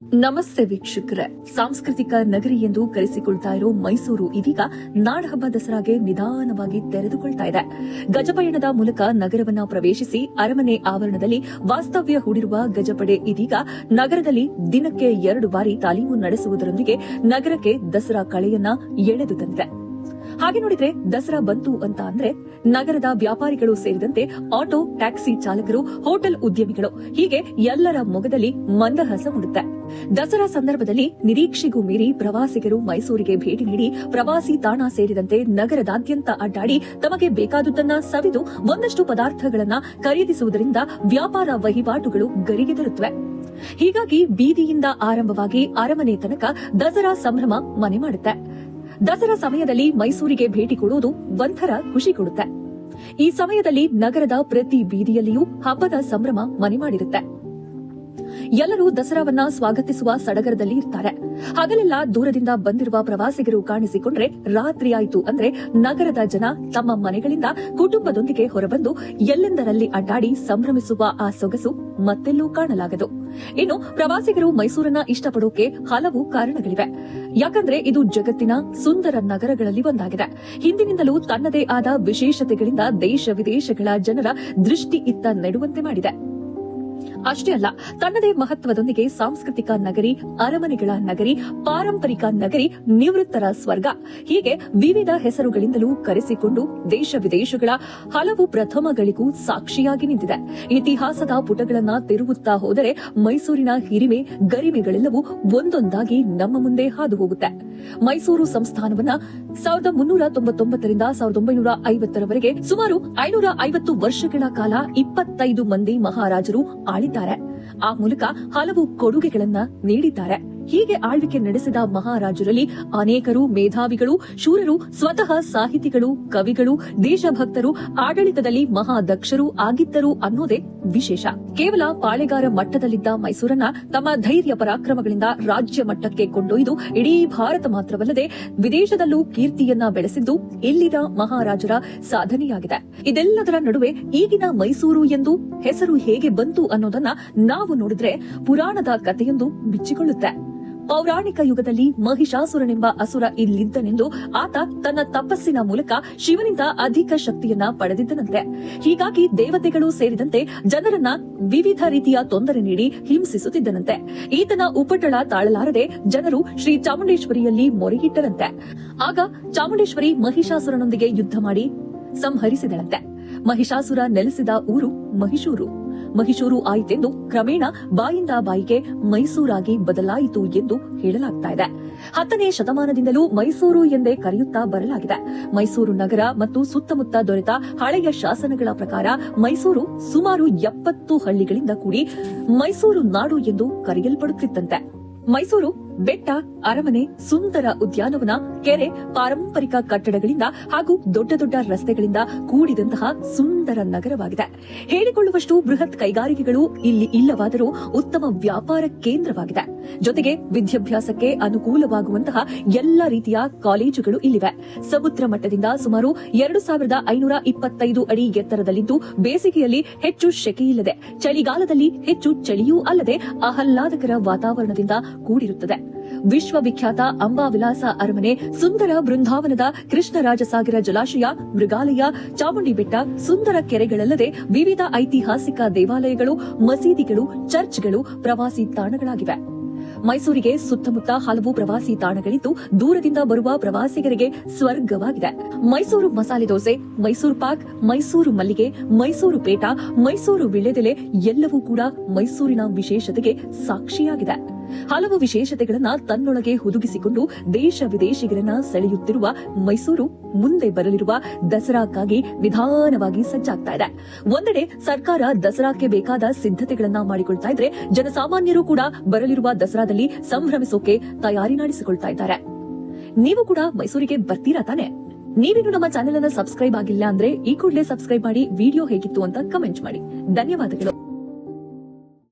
ನಮಸ್ತೆ ವೀಕ್ಷಕರೇ, ಸಾಂಸ್ಕೃತಿಕ ನಗರಿ ಎಂದು ಕರೆಸಿಕೊಳ್ತಾ ಇರೋ ಮೈಸೂರು ಇದೀಗ ನಾಡಹಬ್ಬ ದಸರಾಗೆ ನಿಧಾನವಾಗಿ ತೆರೆದುಕೊಳ್ತಾ ಇದೆ. ಗಜಪಯಣದ ಮೂಲಕ ನಗರವನ್ನ ಪ್ರವೇಶಿಸಿ ಅರಮನೆ ಆವರಣದಲ್ಲಿ ವಾಸ್ತವ್ಯ ಹೂಡಿರುವ ಗಜಪಡೆ ಇದೀಗ ನಗರದಲ್ಲಿ ದಿನಕ್ಕೆ 2 ಬಾರಿ ತಾಲೀಮು ನಡೆಸುವುದರೊಂದಿಗೆ ನಗರಕ್ಕೆ ದಸರಾ ಕಳೆಯನ್ನ ಎಳೆದು ತಂದಿದೆ. ಹಾಗೆ ನೋಡಿದ್ರೆ ದಸರಾ ಬಂತು ಅಂತ ಅಂದ್ರೆ ನಗರದ ವ್ಯಾಪಾರಿಗಳು ಸೇರಿದಂತೆ ಆಟೋ, ಟ್ಯಾಕ್ಸಿ ಚಾಲಕರು, ಹೋಟೆಲ್ ಉದ್ಯಮಿಗಳು ಹೀಗೆ ಎಲ್ಲರ ಮೊಗದಲ್ಲಿ ಮಂದಹಾಸ ಮೂಡುತ್ತೆ. ದಸರಾ ಸಂದರ್ಭದಲ್ಲಿ ನಿರೀಕ್ಷೆಗೂ ಮೀರಿ ಪ್ರವಾಸಿಗರು ಮೈಸೂರಿಗೆ ಭೇಟಿ ನೀಡಿ ಪ್ರವಾಸಿ ತಾಣ ಸೇರಿದಂತೆ ನಗರದಾದ್ಯಂತ ಅಡ್ಡಾಡಿ ತಮಗೆ ಬೇಕಾದುದನ್ನ ಸವಿದು ಒಂದಷ್ಟು ಪದಾರ್ಥಗಳನ್ನ ಖರೀದಿಸುವುದರಿಂದ ವ್ಯಾಪಾರ ವಹಿವಾಟುಗಳು ಗರಿಗೆದರುತ್ತವೆ. ಹೀಗಾಗಿ ಬೀದಿಯಿಂದ ಆರಂಭವಾಗಿ ಅರಮನೆ ತನಕ ದಸರಾ ಸಂಭ್ರಮ ಮನೆ ಮಾಡುತ್ತೆ. ದಸರಾ ಸಮಯದಲ್ಲಿ ಮೈಸೂರಿಗೆ ಭೇಟಿ ಕೊಡುವುದು ಒಂಥರ ಖುಷಿ ಕೊಡುತ್ತೆ. ಈ ಸಮಯದಲ್ಲಿ ನಗರದ ಪ್ರತಿ ಬೀದಿಯಲ್ಲಿಯೂ ಹಬ್ಬದ ಸಂಭ್ರಮ ಮನೆ ಮಾಡಿರುತ್ತೆ. ಎಲ್ಲರೂ ದಸರಾವನ್ನ ಸ್ವಾಗತಿಸುವ ಸಡಗರದಲ್ಲಿ ಇರ್ತಾರೆ. ಹಗಲೆಲ್ಲ ದೂರದಿಂದ ಬಂದಿರುವ ಪ್ರವಾಸಿಗರು ಕಾಣಿಸಿಕೊಂಡ್ರೆ ರಾತ್ರಿ ಆಯ್ತು ಅಂದ್ರೆ ನಗರದ ಜನ ತಮ್ಮ ಮನೆಗಳಿಂದ ಕುಟುಂಬದೊಂದಿಗೆ ಹೊರಬಂದು ಎಲ್ಲೆಂದರಲ್ಲಿ ಅಡ್ಡಾಡಿ ಸಂಭ್ರಮಿಸುವ ಆ ಸೊಗಸು ಮತ್ತೆಲ್ಲೂ ಕಾಣಲಾಗದು. ಇನ್ನು ಪ್ರವಾಸಿಗರು ಮೈಸೂರನ್ನ ಇಷ್ಟಪಡೋಕೆ ಹಲವು ಕಾರಣಗಳಿವೆ. ಯಾಕಂದ್ರೆ ಇದು ಜಗತ್ತಿನ ಸುಂದರ ನಗರಗಳಲ್ಲಿ ಒಂದಾಗಿದೆ. ಹಿಂದಿನಿಂದಲೂ ತನ್ನದೇ ಆದ ವಿಶೇಷತೆಗಳಿಂದ ದೇಶ ವಿದೇಶಗಳ ಜನರ ದೃಷ್ಟಿ ಇತ್ತ ನೆಡುವಂತೆ ಮಾಡಿದೆ. ಅಷ್ಟೇ ಅಲ್ಲ, ತನ್ನದೇ ಮಹತ್ವದೊಂದಿಗೆ ಸಾಂಸ್ಕೃತಿಕ ನಗರಿ, ಅರಮನೆಗಳ ನಗರಿ, ಪಾರಂಪರಿಕ ನಗರಿ, ನಿವೃತ್ತರ ಸ್ವರ್ಗ ಹೀಗೆ ವಿವಿಧ ಹೆಸರುಗಳಿಂದಲೂ ಕರೆಸಿಕೊಂಡು ದೇಶ ವಿದೇಶಗಳ ಹಲವು ಪ್ರಥಮಗಳಿಗೂ ಸಾಕ್ಷಿಯಾಗಿ ನಿಂತಿದೆ. ಇತಿಹಾಸದ ಪುಟಗಳನ್ನ ತಿರುಗುತ್ತಾ ಹೋದರೆ ಮೈಸೂರಿನ ಹಿರಿಮೆ, ಗರಿಮೆಗಳೆಲ್ಲವೂ ಒಂದೊಂದಾಗಿ ನಮ್ಮ ಮುಂದೆ ಹಾದು ಹೋಗುತ್ತೆ. ಮೈಸೂರು ಸಂಸ್ಥಾನವನ್ನ 1399ರಿಂದ 1950ರವರೆಗೆ ಸುಮಾರು 550 ವರ್ಷಗಳ ಕಾಲ 25 ಮಂದಿ ಮಹಾರಾಜರು ಆಳಿದ್ದಾರೆ. ಆ ಮೂಲಕ ಹಲವು ಕೊಡುಗೆಗಳನ್ನ ನೀಡಿದ್ದಾರೆ. ಹೀಗೆ ಆಳ್ವಿಕೆ ನಡೆಸಿದ ಮಹಾರಾಜರಲ್ಲಿ ಅನೇಕರು ಮೇಧಾವಿಗಳು, ಶೂರರು, ಸ್ವತಃ ಸಾಹಿತಿಗಳು, ಕವಿಗಳು, ದೇಶಭಕ್ತರು, ಆಡಳಿತದಲ್ಲಿ ಮಹಾದಕ್ಷರು ಆಗಿದ್ದರು ಅನ್ನೋದೇ ವಿಶೇಷ. ಕೇವಲ ಪಾಳೆಗಾರ ಮಟ್ಟದಲ್ಲಿದ್ದ ಮೈಸೂರನ್ನ ತಮ್ಮ ಧೈರ್ಯ ಪರಾಕ್ರಮಗಳಿಂದ ರಾಜ್ಯ ಮಟ್ಟಕ್ಕೆ ಕೊಂಡೊಯ್ದು ಇಡೀ ಭಾರತ ಮಾತ್ರವಲ್ಲದೆ ವಿದೇಶದಲ್ಲೂ ಕೀರ್ತಿಯನ್ನ ಬೆಳೆಸಿದ್ದು ಇಲ್ಲಿನ ಮಹಾರಾಜರ ಸಾಧನೆಯಾಗಿದೆ. ಇದೆಲ್ಲದರ ನಡುವೆ ಈಗಿನ ಮೈಸೂರು ಎಂದು ಹೆಸರು ಹೇಗೆ ಬಂತು ಅನ್ನೋದನ್ನ ನಾವು ನೋಡಿದ್ರೆ ಪುರಾಣದ ಕಥೆಯೊಂದು ಬಿಚ್ಚಿಕೊಳ್ಳುತ್ತೆ. ಪೌರಾಣಿಕ ಯುಗದಲ್ಲಿ ಮಹಿಷಾಸುರನೆಂಬ ಅಸುರ ಇಲ್ಲಿದ್ದನೆಂದು ಆತ ತನ್ನ ತಪಸ್ಸಿನ ಮೂಲಕ ಶಿವನಿಂದ ಅಧಿಕ ಶಕ್ತಿಯನ್ನ ಪಡೆದಿದ್ದನಂತೆ. ಹೀಗಾಗಿ ದೇವತೆಗಳು ಸೇರಿದಂತೆ ಜನರನ್ನ ವಿವಿಧ ರೀತಿಯ ತೊಂದರೆ ನೀಡಿ ಹಿಂಸಿಸುತ್ತಿದ್ದನಂತೆ. ಈತನ ಉಪಟಳ ತಾಳಲಾರದೆ ಜನರು ಶ್ರೀ ಚಾಮುಂಡೇಶ್ವರಿಯಲ್ಲಿ ಮೊರೆಯಿಟ್ಟರಂತೆ. ಆಗ ಚಾಮುಂಡೇಶ್ವರಿ ಮಹಿಷಾಸುರನೊಂದಿಗೆ ಯುದ್ಧ ಮಾಡಿ ಸಂಹರಿಸಿದಳಂತೆ. ಮಹಿಷಾಸುರ ನೆಲೆಸಿದ ಊರು ಮಹಿಷೂರು. ಮಹಿಷೂರು ಆಯಿತೆಂದು ಕ್ರಮೇಣ ಬಾಯಿಂದ ಬಾಯಿಗೆ ಮೈಸೂರಾಗಿ ಬದಲಾಯಿತು ಎಂದು ಹೇಳಲಾಗ್ತಾ ಇದೆ. 10ನೇ ಶತಮಾನದಿಂದಲೂ ಮೈಸೂರು ಎಂದೇ ಕರೆಯುತ್ತಾ ಬರಲಾಗಿದೆ. ಮೈಸೂರು ನಗರ ಮತ್ತು ಸುತ್ತಮುತ್ತ ದೊರೆತ ಹಳೆಯ ಶಾಸನಗಳ ಪ್ರಕಾರ ಮೈಸೂರು ಸುಮಾರು 70 ಹಳ್ಳಿಗಳಿಂದ ಕೂಡಿ ಮೈಸೂರು ನಾಡು ಎಂದು ಕರೆಯಲ್ಪಡುತ್ತಿತ್ತಂತೆ. ಮೈಸೂರು ಬೆಟ್ಟ, ಅರಮನೆ, ಸುಂದರ ಉದ್ಯಾನವನ, ಕೆರೆ, ಪಾರಂಪರಿಕ ಕಟ್ಟಡಗಳಿಂದ ಹಾಗೂ ದೊಡ್ಡ ದೊಡ್ಡ ರಸ್ತೆಗಳಿಂದ ಕೂಡಿದಂತಹ ಸುಂದರ ನಗರವಾಗಿದೆ. ಹೇಳಿಕೊಳ್ಳುವಷ್ಟು ಬೃಹತ್ ಕೈಗಾರಿಕೆಗಳು ಇಲ್ಲಿ ಇಲ್ಲವಾದರೂ ಉತ್ತಮ ವ್ಯಾಪಾರ ಕೇಂದ್ರವಾಗಿದೆ. ಜೊತೆಗೆ ವಿದ್ಯಾಭ್ಯಾಸಕ್ಕೆ ಅನುಕೂಲವಾಗುವಂತಹ ಎಲ್ಲ ರೀತಿಯ ಕಾಲೇಜುಗಳು ಇಲ್ಲಿವೆ. ಸಮುದ್ರ ಮಟ್ಟದಿಂದ ಸುಮಾರು 2525 ಅಡಿ ಎತ್ತರದಲ್ಲಿದ್ದು ಬೇಸಿಗೆಯಲ್ಲಿ ಹೆಚ್ಚು ಶೆಕೆಯಿಲ್ಲದೆ, ಚಳಿಗಾಲದಲ್ಲಿ ಹೆಚ್ಚು ಚಳಿಯೂ ಅಲ್ಲದೆ ಆಹ್ಲಾದಕರ ವಾತಾವರಣದಿಂದ ಕೂಡಿರುತ್ತದೆ. ವಿಶ್ವವಿಖ್ಯಾತ ಅಂಬಾವಿಲಾಸ ಅರಮನೆ, ಸುಂದರ ಬೃಂದಾವನದ ಕೃಷ್ಣರಾಜಸಾಗರ ಜಲಾಶಯ, ಮೃಗಾಲಯ, ಚಾಮುಂಡಿ ಬೆಟ್ಟ, ಸುಂದರ ಕೆರೆಗಳಲ್ಲದೆ ವಿವಿಧ ಐತಿಹಾಸಿಕ ದೇವಾಲಯಗಳು, ಮಸೀದಿಗಳು, ಚರ್ಚ್ಗಳು ಪ್ರವಾಸಿ ತಾಣಗಳಾಗಿವೆ. ಮೈಸೂರಿಗೆ ಸುತ್ತಮುತ್ತ ಹಲವು ಪ್ರವಾಸಿ ತಾಣಗಳಿದ್ದು ದೂರದಿಂದ ಬರುವ ಪ್ರವಾಸಿಗರಿಗೆ ಸ್ವರ್ಗವಾಗಿದೆ. ಮೈಸೂರು ಮಸಾಲೆ ದೋಸೆ, ಮೈಸೂರು ಪಾಕ್, ಮೈಸೂರು ಮಲ್ಲಿಗೆ, ಮೈಸೂರು ಪೇಟ, ಮೈಸೂರು ವಿಳ್ಯದೆಲೆ ಎಲ್ಲವೂ ಕೂಡ ಮೈಸೂರಿನ ವಿಶೇಷತೆಗೆ ಸಾಕ್ಷಿಯಾಗಿದೆ. ಹಲವು ವಿಶೇಷತೆಗಳನ್ನ ತನ್ನೊಳಗೆ ಹುದುಗಿಸಿಕೊಂಡು ದೇಶ ವಿದೇಶಿಗರನ್ನ ಸೆಳೆಯುತ್ತಿರುವ ಮೈಸೂರು ಮುಂದೆ ಬರಲಿರುವ ದಸರಾಕ್ಕಾಗಿ ನಿಧಾನವಾಗಿ ಸಜ್ಜಾಗ್ತಾ ಇದೆ. ಒಂದೆಡೆ ಸರ್ಕಾರ ದಸರಾಕ್ಕೆ ಬೇಕಾದ ಸಿದ್ಧತೆಗಳನ್ನ ಮಾಡಿಕೊಳ್ತಾ ಇದ್ರೆ, ಜನಸಾಮಾನ್ಯರು ಕೂಡ ಬರಲಿರುವ ದಸರಾದಲ್ಲಿ ಸಂಭ್ರಮಿಸೋಕೆ ತಯಾರಿ ನಡೆಸಿಕೊಳ್ತಾ ಇದ್ದಾರೆ. ನೀವು ಕೂಡ ಮೈಸೂರಿಗೆ ಬರ್ತೀರಾ ತಾನೆ? ನೀವಿನ್ನು ನಮ್ಮ ಚಾನೆಲ್ ಅನ್ನ ಸಬ್ಸ್ಕ್ರೈಬ್ ಆಗಿಲ್ಲ ಅಂದ್ರೆ ಈ ಕೂಡಲೇ ಸಬ್ಸ್ಕ್ರೈಬ್ ಮಾಡಿ, ವಿಡಿಯೋ ಹೇಗಿತ್ತು ಅಂತ ಕಮೆಂಟ್ ಮಾಡಿ. ಧನ್ಯವಾದಗಳು.